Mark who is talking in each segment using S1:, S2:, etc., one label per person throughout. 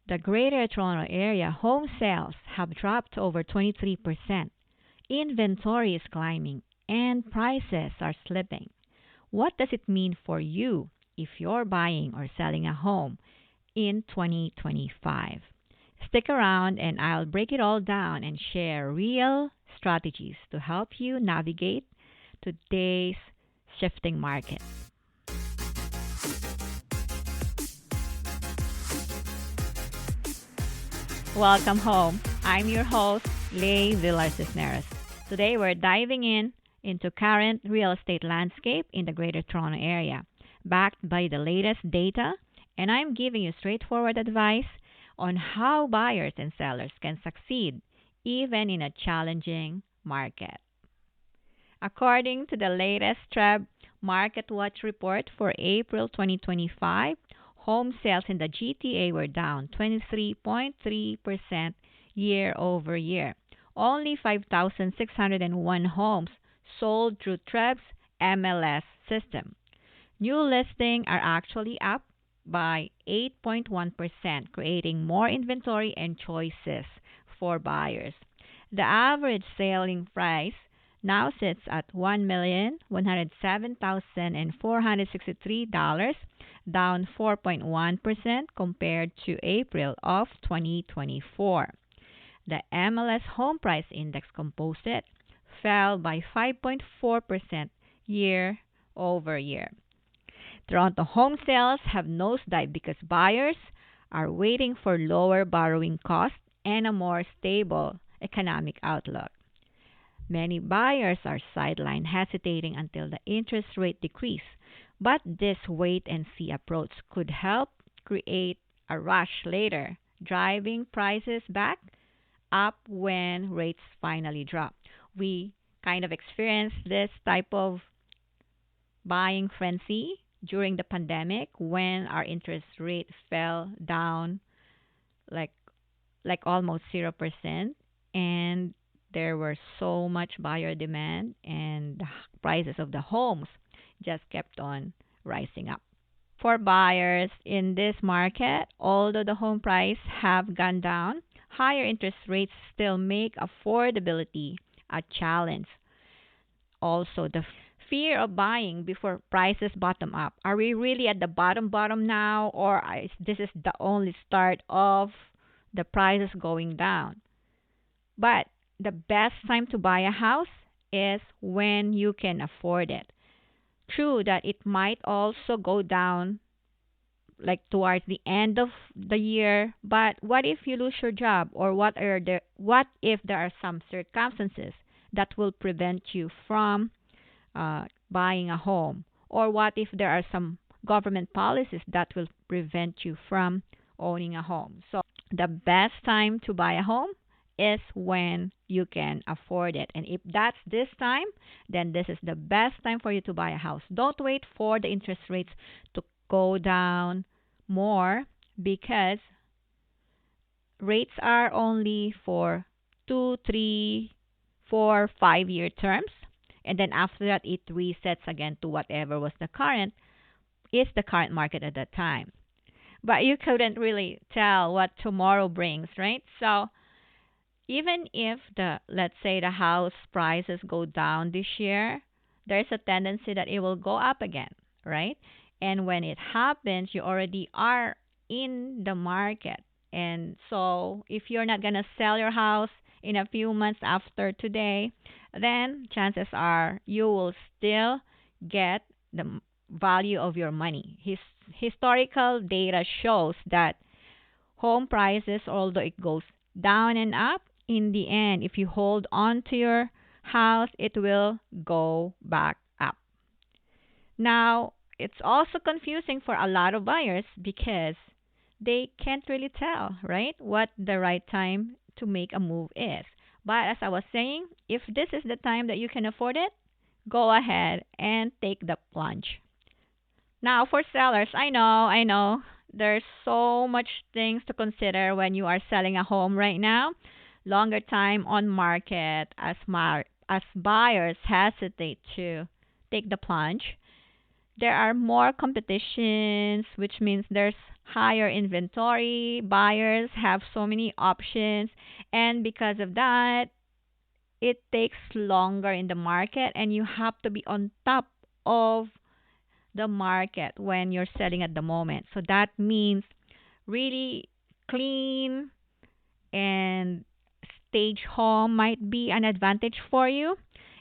S1: The Greater Toronto Area home sales have dropped over 23%. Inventory is climbing and prices are slipping. What does it mean for you if you're buying or selling a home in 2025? Stick around and I'll break it all down and share real strategies to help you navigate today's shifting market. Welcome home. I'm your host, Lei Villar-Cisneros. Today we're diving into current real estate landscape in the Greater Toronto Area, backed by the latest data, and I'm giving you straightforward advice on how buyers and sellers can succeed even in a challenging market. According to the latest Treb Market Watch report for April 2025, home sales in the GTA were down 23.3% year over year. Only 5,601 homes sold through Treb's MLS system. New listings are actually up by 8.1%, creating more inventory and choices for buyers. The average selling price now sits at $1,107,463, down 4.1% compared to April of 2024. The MLS Home Price Index Composite fell by 5.4% year over year. Toronto home sales have nosedived because buyers are waiting for lower borrowing costs and a more stable economic outlook. Many buyers are sidelined, hesitating until the interest rate decrease, but this wait and see approach could help create a rush later, driving prices back up when rates finally drop. We kind of experienced this type of buying frenzy during the pandemic when our interest rate fell down like almost 0%, and there were so much buyer demand and the prices of the homes just kept on rising up. For buyers in this market, although the home price have gone down, higher interest rates still make affordability a challenge. Also, the fear of buying before prices bottom up. Are we really at the bottom now, or is this is the only start of the prices going down? But the best time to buy a house is when you can afford it. True that it might also go down like towards the end of the year, but what if you lose your job, or what if there are some circumstances that will prevent you from buying a home, or what if there are some government policies that will prevent you from owning a home? So the best time to buy a home is when you can afford it. And if that's this time, then this is the best time for you to buy a house. Don't wait for the interest rates to go down more, because rates are only for 2, 3, 4, 5 year terms. And then after that, it resets again to whatever was the current market at that time. But you couldn't really tell what tomorrow brings, right? So even if let's say the house prices go down this year, there's a tendency that it will go up again, right? And when it happens, you already are in the market. And so if you're not going to sell your house in a few months after today, then chances are you will still get the value of your money. Historical data shows that home prices, although it goes down and up, in the end, if you hold on to your house, it will go back up. Now, it's also confusing for a lot of buyers because they can't really tell, right, what the right time to make a move is. But as I was saying, if this is the time that you can afford it, go ahead and take the plunge. Now, for sellers, I know, there's so much things to consider when you are selling a home right now. Longer time on market as buyers hesitate to take the plunge. There are more competitions, which means there's higher inventory, buyers have so many options, and because of that, it takes longer in the market, and you have to be on top of the market when you're selling at the moment. So that means really clean and stage home might be an advantage for you.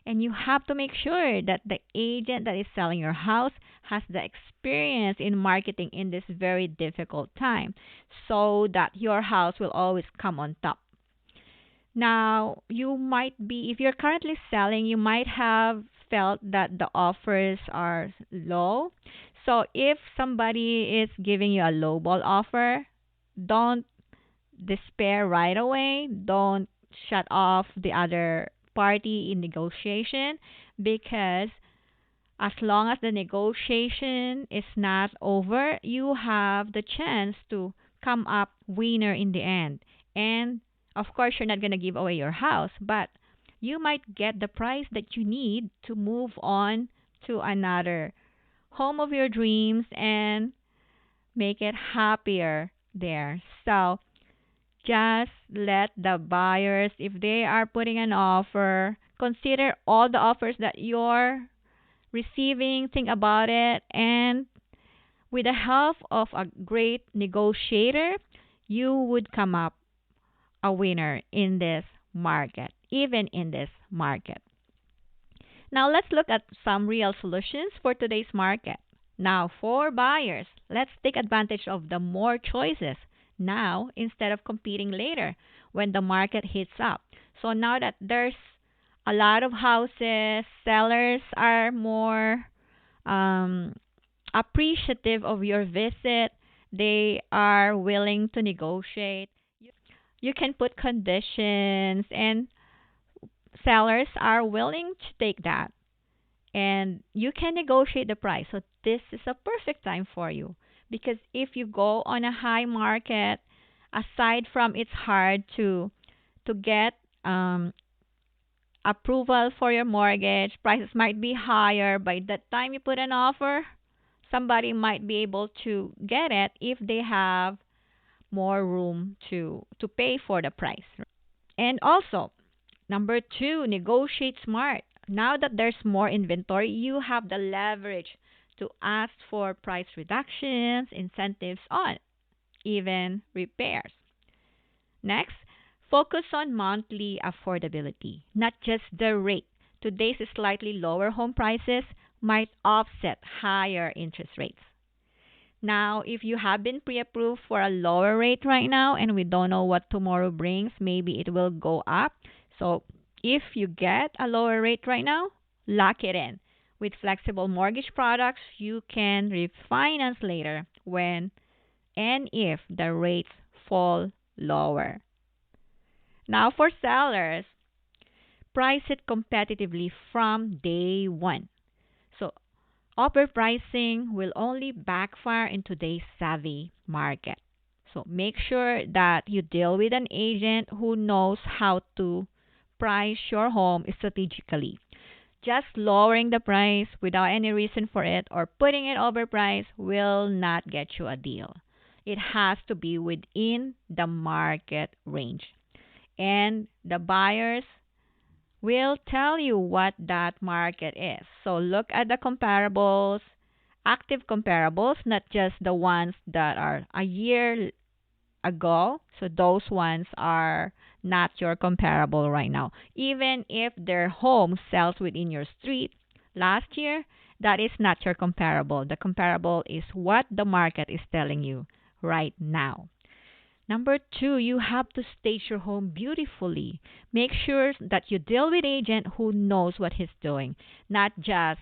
S1: And you have to make sure that the agent that is selling your house has the experience in marketing in this very difficult time so that your house will always come on top. Now, you might be, if you're currently selling, you might have felt that the offers are low. So if somebody is giving you a lowball offer, don't despair right away. Don't shut off the other party in negotiation, because as long as the negotiation is not over, you have the chance to come up winner in the end. And of course, you're not going to give away your house, but you might get the price that you need to move on to another home of your dreams and make it happier there. So, just let the buyers, if they are putting an offer, consider all the offers that you're receiving, think about it, and with the help of a great negotiator, you would come up a winner in this market, even in this market. Now, let's look at some real solutions for today's market. Now, for buyers, let's take advantage of the more choices now instead of competing later when the market heats up. So, now that there's a lot of houses, sellers are more um, appreciative of your visit, they are willing to negotiate. You can put conditions, and sellers are willing to take that, and you can negotiate the price. So this is a perfect time for you, because if you go on a high market, aside from it's hard to get approval for your mortgage, prices might be higher. By the time you put an offer, somebody might be able to get it if they have more room to pay for the price. And also, number two, negotiate smart. Now that there's more inventory, you have the leverage to ask for price reductions, incentives on, even repairs. Next, focus on monthly affordability, not just the rate. Today's slightly lower home prices might offset higher interest rates. Now, if you have been pre approved for a lower rate right now and we don't know what tomorrow brings, maybe it will go up. So, if you get a lower rate right now, lock it in. With flexible mortgage products, you can refinance later when and if the rates fall lower. Now, for sellers, price it competitively from day one. So, overpricing will only backfire in today's savvy market. So make sure that you deal with an agent who knows how to price your home strategically. Just lowering the price without any reason for it or putting it overpriced will not get you a deal. It has to be within the market range. And the buyers will tell you what that market is. So look at the comparables, active comparables, not just the ones that are a year ago. So those ones are not your comparable right now. Even if their home sells within your street last year, that is not your comparable. The comparable is what the market is telling you right now. Number two, you have to stage your home beautifully. Make sure that you deal with an agent who knows what he's doing, not just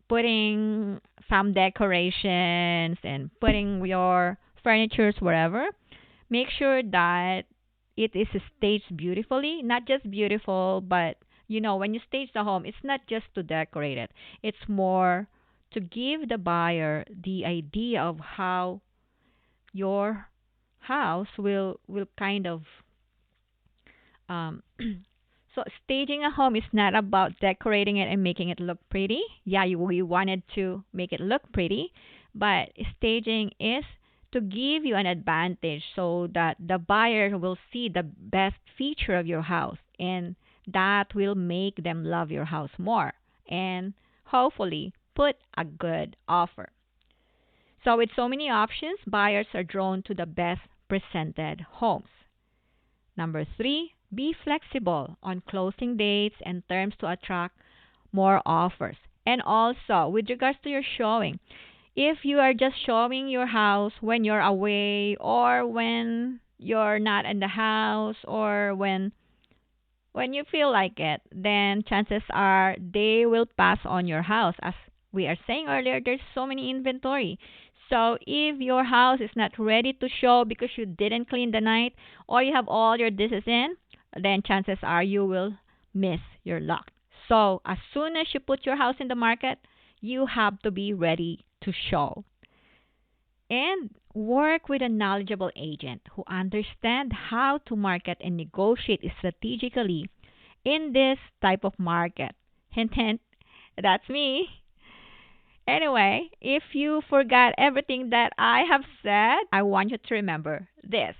S1: putting some decorations and putting your furnitures wherever. Make sure that it is staged beautifully, not just beautiful, but when you stage the home, it's not just to decorate it. It's more to give the buyer the idea of how your house will kind of um so staging a home is not about decorating it and making it look pretty. Yeah, you wanted to make it look pretty, but staging is to give you an advantage so that the buyer will see the best feature of your house, and that will make them love your house more and hopefully put a good offer. So with so many options, buyers are drawn to the best presented homes. Number 3, be flexible on closing dates and terms to attract more offers. And also, with regards to your showing, if you are just showing your house when you're away or when you're not in the house or when you feel like it, then chances are they will pass on your house. As we are saying earlier, there's so many inventory. So if your house is not ready to show because you didn't clean the night or you have all your dishes in, then chances are you will miss your luck. So as soon as you put your house in the market, you have to be ready to show. And work with a knowledgeable agent who understand how to market and negotiate strategically in this type of market. Hint, hint, that's me. Anyway, if you forgot everything that I have said, I want you to remember this.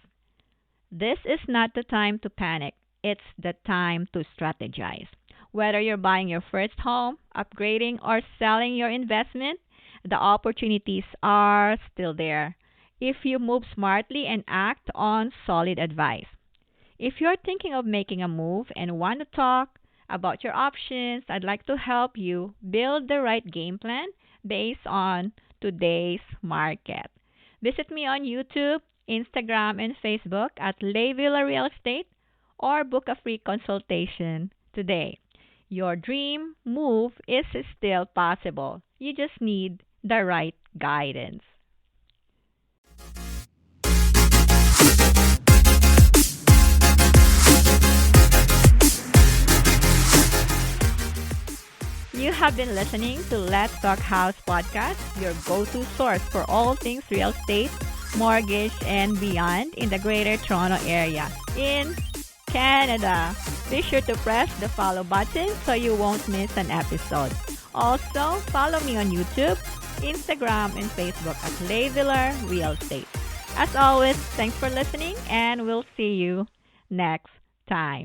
S1: This is not the time to panic. It's the time to strategize. Whether you're buying your first home, upgrading, or selling your investment, the opportunities are still there if you move smartly and act on solid advice. If you're thinking of making a move and want to talk about your options, I'd like to help you build the right game plan based on today's market. Visit me on YouTube, Instagram, and Facebook at Lei Villar Real Estate or book a free consultation today. Your dream move is still possible. You just need the right guidance. You have been listening to Let's Talk House podcast, your go-to source for all things real estate, mortgage, and beyond in the Greater Toronto Area in Canada. Be sure to press the follow button so you won't miss an episode. Also, follow me on YouTube, Instagram, and Facebook at Lei Villar Real Estate. As always, thanks for listening, and we'll see you next time.